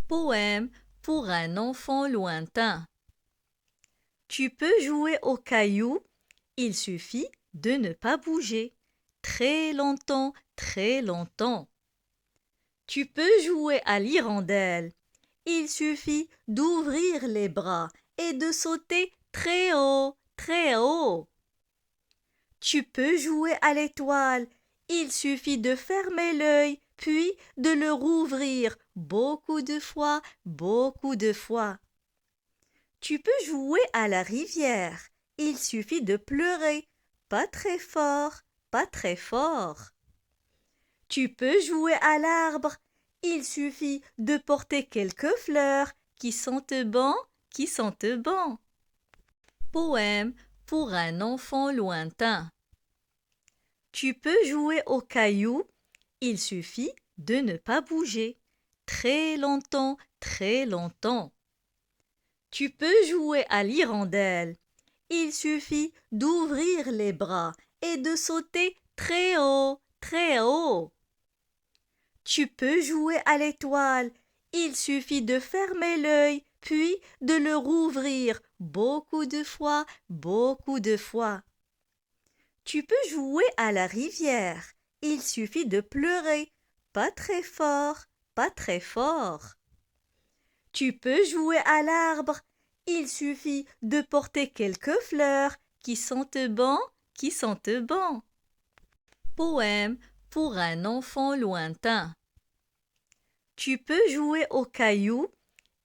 Poème pour un enfant lointain. Tu peux jouer aux cailloux, il suffit de ne pas bouger. Très longtemps, très longtemps. Tu peux jouer à l'hirondelle, il suffit d'ouvrir les bras et de sauter très haut, très haut. Tu peux jouer à l'étoile, il suffit de fermer l'œil, puis de le rouvrir beaucoup de fois, beaucoup de fois. Tu peux jouer à la rivière, il suffit de pleurer, pas très fort, pas très fort. Tu peux jouer à l'arbre, il suffit de porter quelques fleurs qui sentent bon, qui sentent bon. Poème pour un enfant lointain. Tu peux jouer aux cailloux, il suffit de ne pas bouger. Très longtemps, très longtemps. Tu peux jouer à l'hirondelle, il suffit d'ouvrir les bras et de sauter très haut, très haut. Tu peux jouer à l'étoile, il suffit de fermer l'œil, puis de le rouvrir beaucoup de fois, beaucoup de fois. Tu peux jouer à la rivière, il suffit de pleurer, pas très fort, pas très fort. Tu peux jouer à l'arbre, il suffit de porter quelques fleurs qui sentent bon, qui sentent bon. Poème pour un enfant lointain. Tu peux jouer aux cailloux,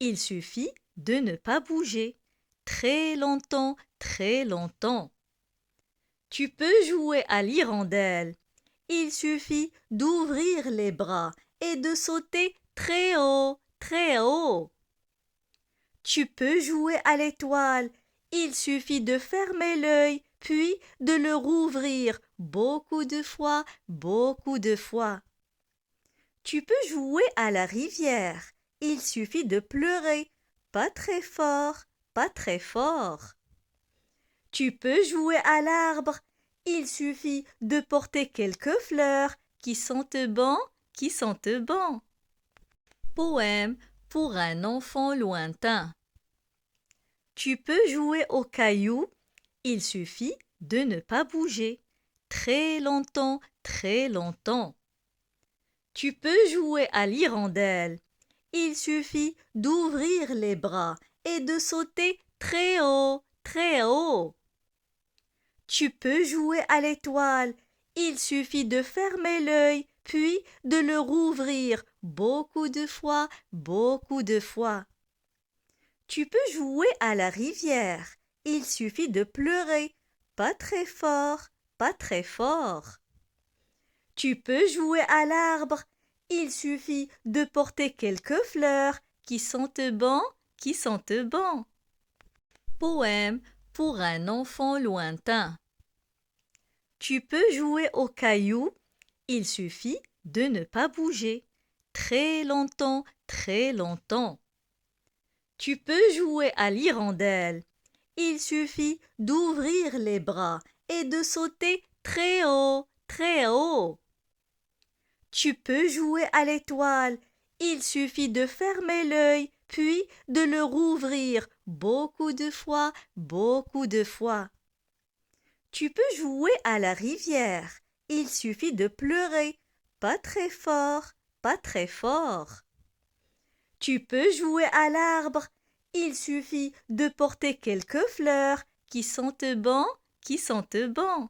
il suffit de ne pas bouger. Très longtemps, très longtemps. Tu peux jouer à l'hirondelle, il suffit d'ouvrir les bras et de sauter très haut, très haut. Tu peux jouer à l'étoile, il suffit de fermer l'œil, puis de le rouvrir beaucoup de fois, beaucoup de fois. Tu peux jouer à la rivière, il suffit de pleurer, pas très fort, pas très fort. Tu peux jouer à l'arbre, il suffit de porter quelques fleurs qui sentent bon, qui sentent bon. Poème pour un enfant lointain. Tu peux jouer aux cailloux, il suffit de ne pas bouger. Très longtemps, très longtemps. Tu peux jouer à l'hirondelle, il suffit d'ouvrir les bras et de sauter très haut, très haut. Tu peux jouer à l'étoile, il suffit de fermer l'œil, puis de le rouvrir beaucoup de fois, beaucoup de fois. Tu peux jouer à la rivière, il suffit de pleurer, pas très fort, pas très fort. Tu peux jouer à l'arbre, il suffit de porter quelques fleurs qui sentent bon, qui sentent bon. Poème pour un enfant lointain. Tu peux jouer aux cailloux, il suffit de ne pas bouger. Très longtemps, très longtemps. Tu peux jouer à l'hirondelle, il suffit d'ouvrir les bras et de sauter très haut, très haut. Tu peux jouer à l'étoile, il suffit de fermer l'œil, puis de le rouvrir beaucoup de fois, beaucoup de fois. Tu peux jouer à la rivière, il suffit de pleurer, pas très fort, pas très fort. Tu peux jouer à l'arbre, il suffit de porter quelques fleurs qui sentent bon, qui sentent bon.